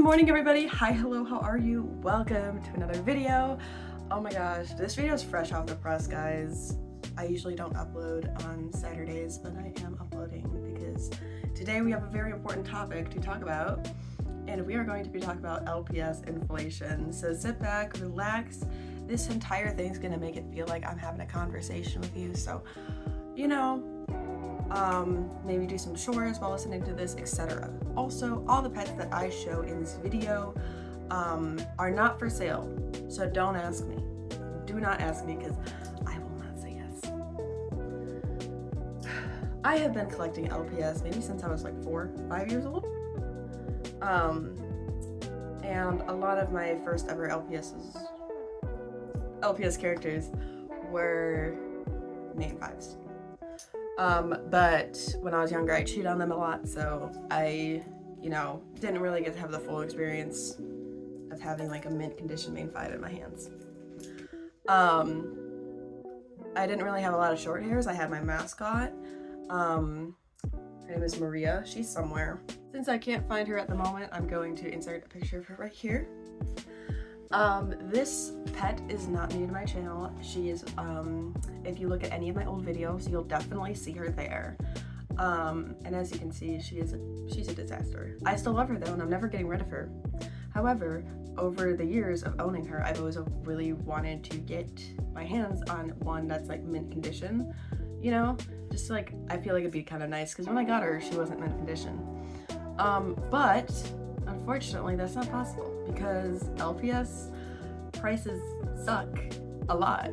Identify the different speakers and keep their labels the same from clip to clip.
Speaker 1: morning, everybody. Hi, hello, how are you? Welcome to another video. Oh my gosh, this video is fresh off the press, guys. I usually don't upload on Saturdays, but I am uploading because today we have a very important topic to talk about, and we are going to be talking about LPS inflation. So sit back, relax. This entire thing's gonna make it feel like I'm having a conversation with you. So, you know, maybe do some chores while listening to this, etc. Also, all the pets that I show in this video are not for sale, so don't ask me. Do not ask me because I will not say yes. I have been collecting LPS maybe since I was like 4 or 5 years old. And a lot of my first ever LPS characters were main fives. But when I was younger, I cheated on them a lot, so I, didn't really get to have the full experience of having like a mint condition main five in my hands. I didn't really have a lot of short hairs. I had my mascot. Her name is Maria. She's somewhere. Since I can't find her at the moment, I'm going to insert a picture of her right here. This pet is not new to my channel. She is, if you look at any of my old videos, you'll definitely see her there. And as you can see, she's a disaster. I still love her though, and I'm never getting rid of her. However, over the years of owning her, I've always really wanted to get my hands on one that's like mint condition, just like, I feel like it'd be kind of nice, because when I got her, she wasn't mint condition. But unfortunately, that's not possible because LPS prices suck a lot.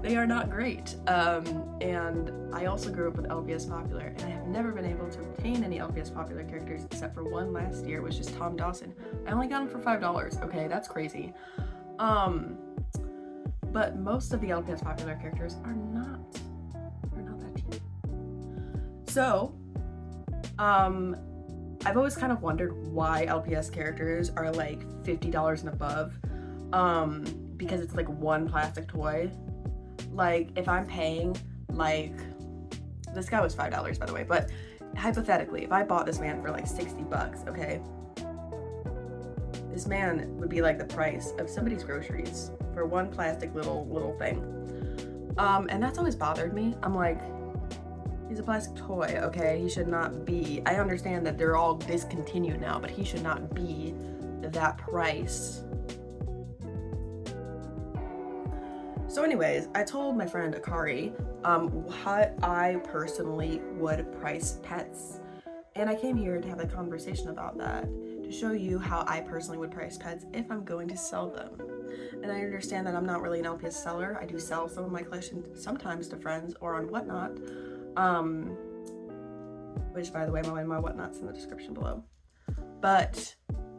Speaker 1: They are not great. And I also grew up with LPS Popular, and I have never been able to obtain any LPS Popular characters except for one last year, which is Tom Dawson. I only got him for $5. Okay, that's crazy. But most of the LPS Popular characters are not that cheap. So, I've always kind of wondered why LPS characters are like $50 and above, because it's like one plastic toy. Like, if I'm paying, like, this guy was $5 by the way, but hypothetically, if I bought this man for like $60, okay, this man would be like the price of somebody's groceries for one plastic little thing. And that's always bothered me. I'm like, he's a plastic toy, okay? He should not be. I understand that they're all discontinued now, but he should not be that price. So anyways, I told my friend Akari what I personally would price pets. And I came here to have a conversation about that, to show you how I personally would price pets if I'm going to sell them. And I understand that I'm not really an LPS seller. I do sell some of my collection sometimes to friends or on Whatnot. Which, by the way, my Whatnot's in the description below. But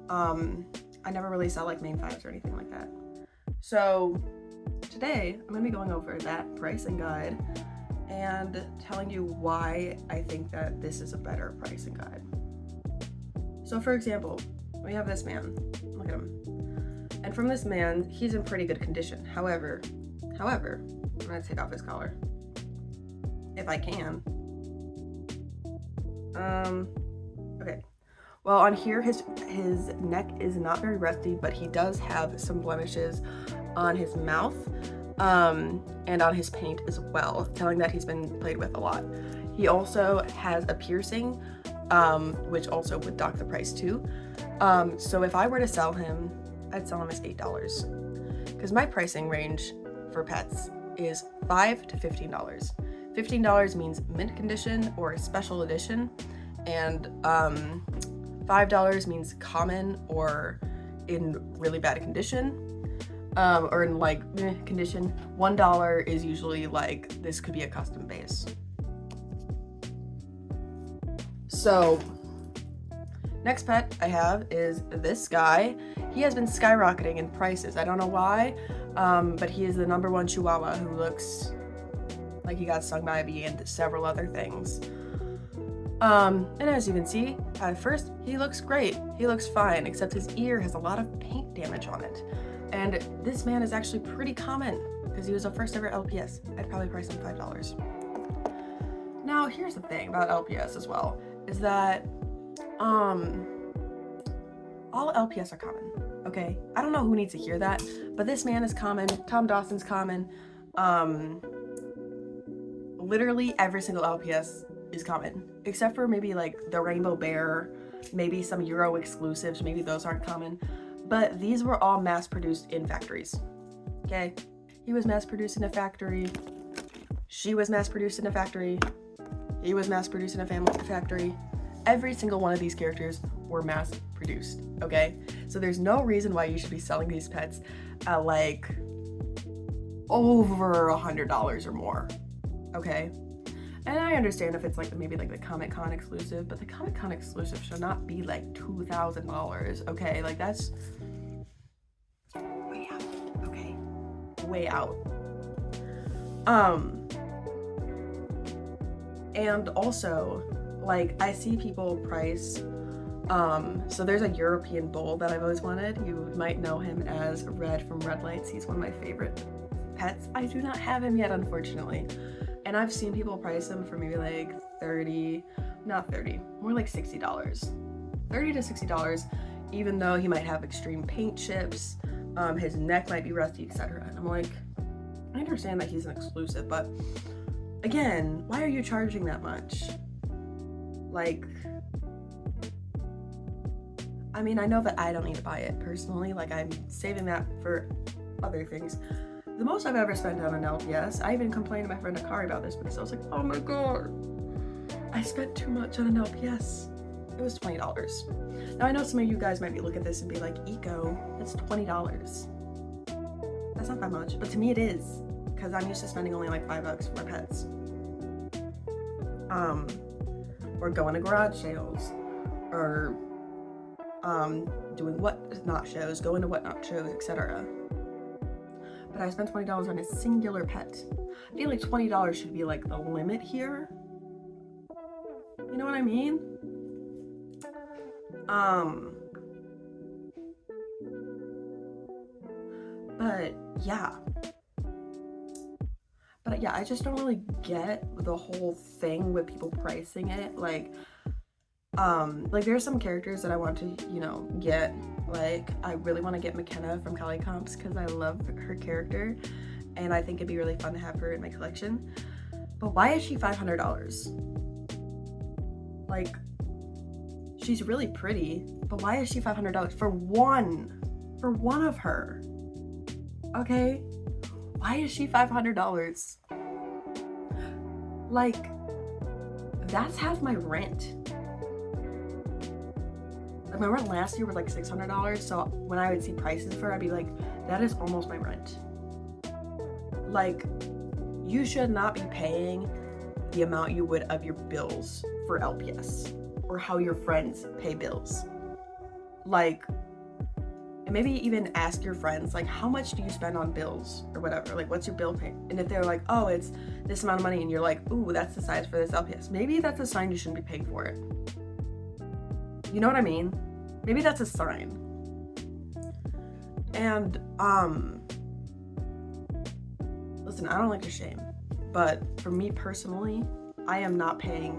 Speaker 1: I never really sell like main fives or anything like that. So today I'm going to be going over that pricing guide and telling you why I think that this is a better pricing guide. So for example, we have this man. Look at him. And from this man, he's in pretty good condition. However, I'm going to take off his collar if I can. Okay. Well, on here, his neck is not very rusty, but he does have some blemishes on his mouth, and on his paint as well, telling that he's been played with a lot. He also has a piercing, which also would dock the price too. So if I were to sell him, I'd sell him as $8, because my pricing range for pets is $5 to $15. $15 means mint condition or special edition, and $5 means common or in really bad condition, or in like condition. $1 is usually like, this could be a custom base. So next pet I have is this guy. He has been skyrocketing in prices. I don't know why, but he is the #1 Chihuahua who looks like he got stung by a bee and several other things. And as you can see, at first, he looks great. He looks fine, except his ear has a lot of paint damage on it. And this man is actually pretty common because he was a first ever LPS. I'd probably price him $5. Now, here's the thing about LPS as well, is that all LPS are common, okay? I don't know who needs to hear that, but this man is common, Tom Dawson's common, literally every single LPS is common, except for maybe like the Rainbow Bear, maybe some Euro exclusives, maybe those aren't common, but these were all mass produced in factories, okay? He was mass produced in a factory, she was mass produced in a factory, he was mass produced in a factory. Every single one of these characters were mass produced, okay? So there's no reason why you should be selling these pets at like over $100 or more, okay? And I understand if it's like maybe like the Comic-Con exclusive, but the Comic-Con exclusive should not be like $2,000, okay? Like that's way out, okay? Way out. And also, like, I see people price, so there's a European bull that I've always wanted. You might know him as Red from Red Lights. He's one of my favorite pets. I do not have him yet, unfortunately. And I've seen people price him for maybe like more like $60. $30 to $60, even though he might have extreme paint chips, his neck might be rusty, etc. And I'm like, I understand that he's an exclusive, but again, why are you charging that much? Like, I mean, I know that I don't need to buy it personally, like I'm saving that for other things. The most I've ever spent on an LPS, I even complained to my friend Akari about this because I was like, oh my god, I spent too much on an LPS. It was $20. Now I know some of you guys might be looking at this and be like, Eco, that's $20. That's not that much, but to me it is, because I'm used to spending only like $5 for pets. Or going to garage sales, or doing whatnot shows, going to whatnot shows, etc. But I spent $20 on a singular pet. I feel like $20 should be like the limit here. You know what I mean? But yeah, I just don't really get the whole thing with people pricing it. Like there's some characters that I want to, you know, get. Like, I really want to get McKenna from Cali Comps because I love her character and I think it'd be really fun to have her in my collection. But why is she $500? Like, she's really pretty, but why is she $500 for one of her? Okay, why is she $500? Like, that's half my rent. Like, my rent last year was like $600, so when I would see prices for her, I'd be like, that is almost my rent. Like, you should not be paying the amount you would of your bills for LPS, or how your friends pay bills. Like, and maybe even ask your friends, like, how much do you spend on bills or whatever? Like, what's your bill pay? And if they're like, oh, it's this amount of money, and you're like, ooh, that's the size for this LPS, maybe that's a sign you shouldn't be paying for it. You know what I mean? Maybe that's a sign. And listen, I don't like to shame, but for me personally, I am not paying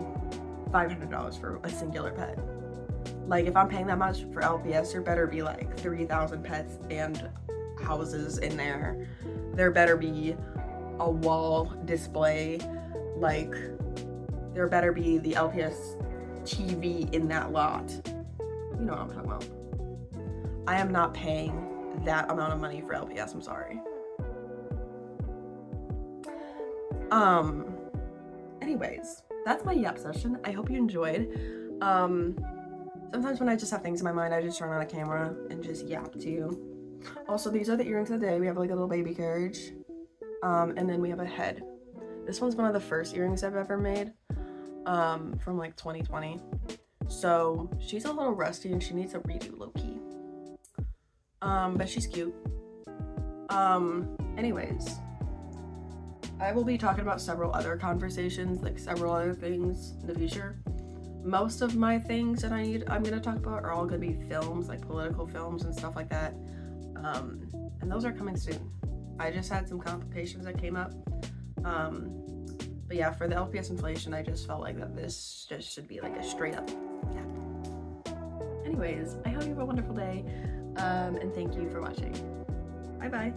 Speaker 1: $500 for a singular pet. Like, if I'm paying that much for LPS, there better be like 3,000 pets and houses in there. There better be a wall display. Like, there better be the LPS TV in that lot. You know what I'm talking about. I am not paying that amount of money for LPS, I'm sorry. Anyways, that's my yap session. I hope you enjoyed. Sometimes when I just have things in my mind, I just turn on a camera and just yap to you. Also, these are the earrings of the day. We have like a little baby carriage. And then we have a head. This one's one of the first earrings I've ever made, from like 2020. So she's a little rusty and she needs a redo, low-key. But she's cute. Anyways, I will be talking about several other conversations, like several other things in the future. Most of my things that I'm gonna talk about are all gonna be films, like political films and stuff like that. And those are coming soon. I just had some complications that came up. But yeah, for the LPS inflation, I just felt like that this just should be like a straight up, yeah. Anyways, I hope you have a wonderful day, and thank you for watching. Bye bye.